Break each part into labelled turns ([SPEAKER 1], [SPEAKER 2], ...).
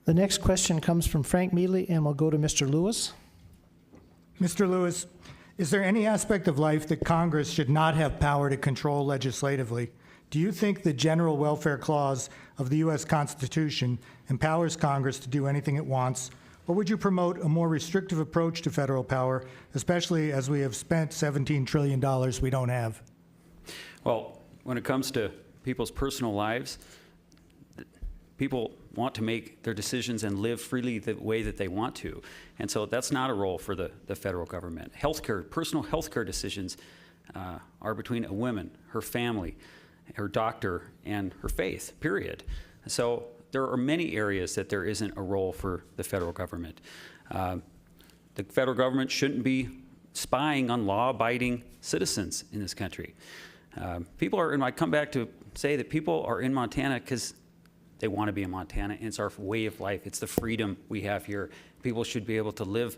[SPEAKER 1] The next question comes from Frank Mealy, and we'll go to Mr. Lewis.
[SPEAKER 2] Mr. Lewis, is there any aspect of life that Congress should not have power to control legislatively? Do you think the General Welfare Clause of the U.S. Constitution empowers Congress to do anything it wants, or would you promote a more restrictive approach to federal power, especially as we have spent $17 trillion we don't have?
[SPEAKER 3] Well, when it comes to people's personal lives, people want to make their decisions and live freely the way that they want to. And so that's not a role for the federal government. Healthcare, personal healthcare decisions are between a woman, her family, her doctor, and her faith, period. So there are many areas that there isn't a role for the federal government. The federal government shouldn't be spying on law-abiding citizens in this country. People are, and I come back to say that people are in Montana because they want to be in Montana, and it's our way of life. It's the freedom we have here. People should be able to live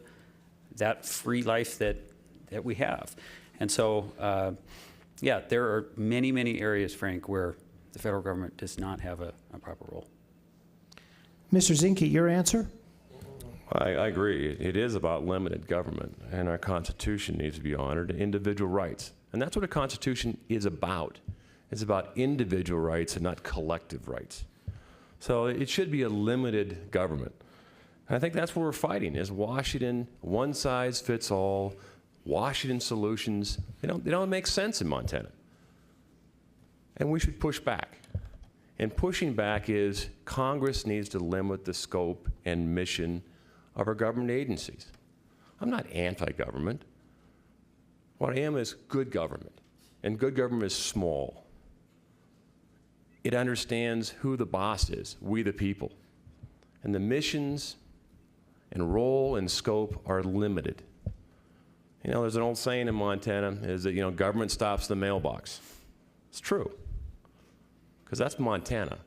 [SPEAKER 3] that free life that we have. And so, yeah, there are many, many areas, Frank, where the federal government does not have a proper role.
[SPEAKER 1] Mr. Zinke, your answer?
[SPEAKER 4] I agree. It is about limited government, and our Constitution needs to be honored, individual rights. And that's what a Constitution is about. It's about individual rights and not collective rights. So it should be a limited government. And I think that's what we're fighting, is Washington, one size fits all, Washington solutions. They don't make sense in Montana. And we should push back. And pushing back is Congress needs to limit the scope and mission of our government agencies. I'm not anti-government. What I am is good government. And good government is small. It understands who the boss is, we the people. And the missions and role and scope are limited. You know, there's an old saying in Montana is that, you know, government stops the mailbox. It's true, because that's Montana.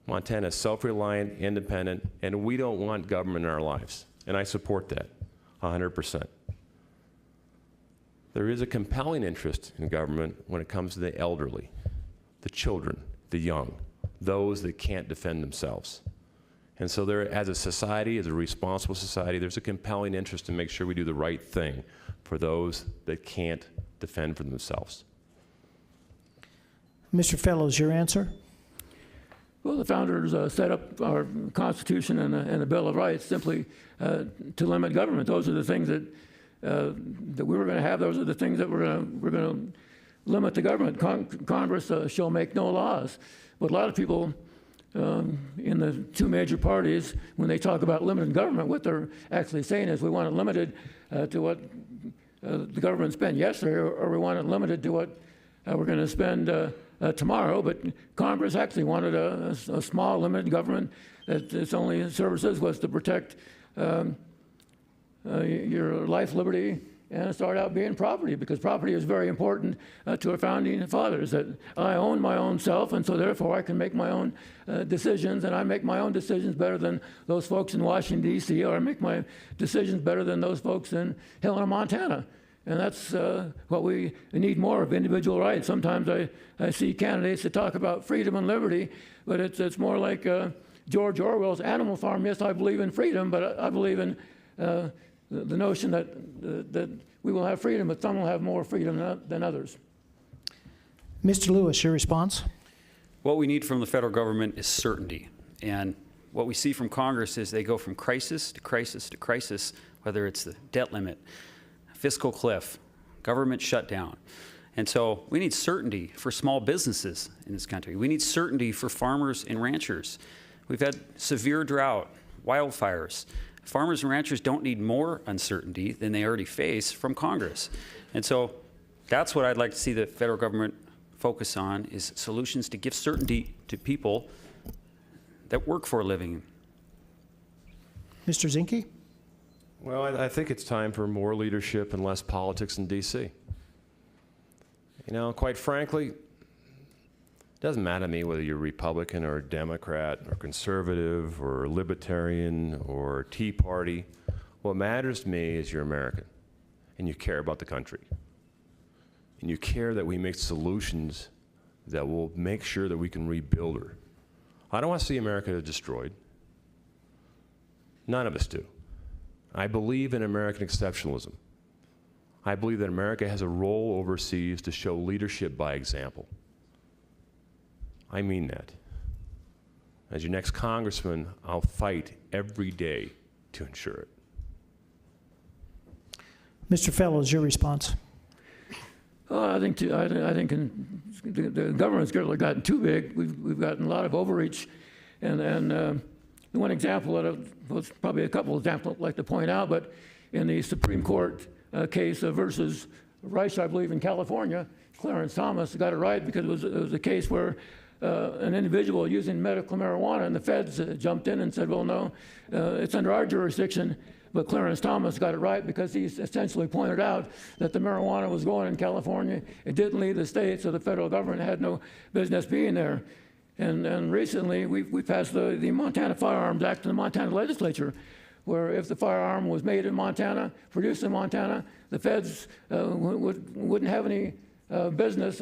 [SPEAKER 4] Montana is self-reliant, independent, and we don't want government in our lives. And I support that 100%. There is a compelling interest in government when it comes to the elderly, the children, the young, those that can't defend themselves. And so there, as a society, as a responsible society, there's a compelling interest to make sure we do the right thing for those that can't defend for themselves.
[SPEAKER 1] Mr. Fellows, your answer?
[SPEAKER 5] Well, the founders set up our Constitution and the Bill of Rights simply to limit government. Those are the things that we were going to have. Those are the things that we're going to limit the government. Congress shall make no laws. But a lot of people in the two major parties, when they talk about limited government, what they're actually saying is we want it limited to what the government spend yesterday, or we want it limited to what we're going to spend tomorrow. But Congress actually wanted a small, limited government that its only services was to protect your life, liberty, and start out being property, because property is very important to our founding fathers, that I own my own self, and so therefore I can make my own decisions, and I make my own decisions better than those folks in Washington, D.C., or I make my decisions better than those folks in Helena, Montana. And that's what we need more of, individual rights. Sometimes I see candidates that talk about freedom and liberty, but it's more like George Orwell's Animal Farm. Yes, I believe in freedom, but I believe in the notion that we will have freedom, but some will have more freedom than others.
[SPEAKER 1] Mr. Lewis, your response?
[SPEAKER 3] What we need from the federal government is certainty. And what we see from Congress is they go from crisis to crisis to crisis, whether it's the debt limit, fiscal cliff, government shutdown. And so we need certainty for small businesses in this country. We need certainty for farmers and ranchers. We've had severe drought, wildfires. Farmers and ranchers don't need more uncertainty than they already face from Congress. And so that's what I'd like to see the federal government focus on, is solutions to give certainty to people that work for a living.
[SPEAKER 1] Mr. Zinke?
[SPEAKER 4] Well, I think it's time for more leadership and less politics in D.C. You know, quite frankly, it doesn't matter to me whether you're Republican or Democrat or conservative or libertarian or Tea Party. What matters to me is you're American and you care about the country. And you care that we make solutions that will make sure that we can rebuild her. I don't want to see America destroyed. None of us do. I believe in American exceptionalism. I believe that America has a role overseas to show leadership by example. I mean that. As your next congressman, I'll fight every day to ensure it.
[SPEAKER 1] Mr. Fellows, your response.
[SPEAKER 5] I think the government's gotten too big. We've gotten a lot of overreach, and the one example that was probably a couple of examples I'd like to point out, but in the Supreme Court case versus Rice, I believe in California, Clarence Thomas got it right because it was a case where an individual using medical marijuana, and the feds jumped in and said, well, no, it's under our jurisdiction. But Clarence Thomas got it right because he essentially pointed out that the marijuana was going in California. It didn't leave the state, so the federal government had no business being there. And recently, we passed the Montana Firearms Act in the Montana legislature, where if the firearm was made in Montana, produced in Montana, the feds wouldn't have any business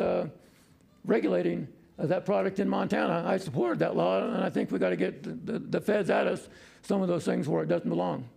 [SPEAKER 5] regulating that product in Montana. I supported that law, and I think we got to get the feds at us some of those things where it doesn't belong.